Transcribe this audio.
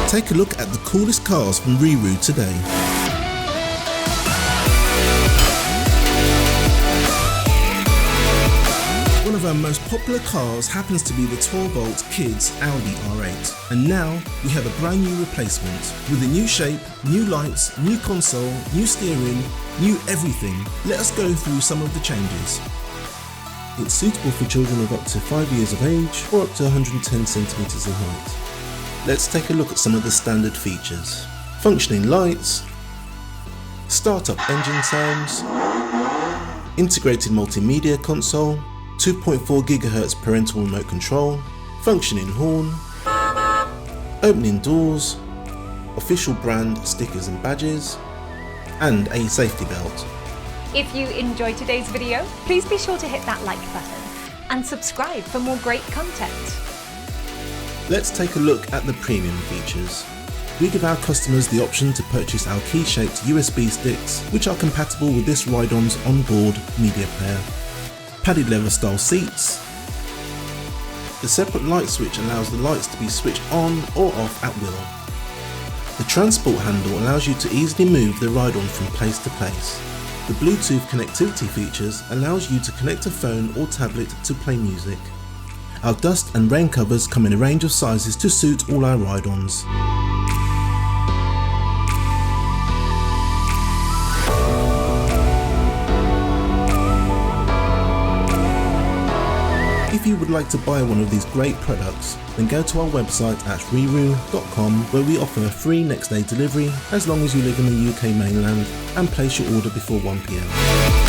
Take a look at the coolest cars from RiiRoo today. One of our most popular cars happens to be the 12-volt kids Audi R8, and now we have a brand new replacement with a new shape, new lights, new console, new steering, new everything. Let us go through some of the changes. It's suitable for children of up to 5 years of age or up to 110 centimeters in height. Let's take a look at some of the standard features. Functioning lights, start-up engine sounds, integrated multimedia console, 2.4 GHz parental remote control, functioning horn, opening doors, official brand stickers and badges, and a safety belt. If you enjoyed today's video, please be sure to hit that like button and subscribe for more great content. Let's take a look at the premium features. We give our customers the option to purchase our key-shaped USB sticks, which are compatible with this ride-on's onboard media player. Padded leather style seats. The separate light switch allows the lights to be switched on or off at will. The transport handle allows you to easily move the ride-on from place to place. The Bluetooth connectivity features allows you to connect a phone or tablet to play music. Our dust and rain covers come in a range of sizes to suit all our ride-ons. If you would like to buy one of these great products, then go to our website at RiiRoo.com, where we offer a free next day delivery as long as you live in the UK mainland and place your order before 1 PM.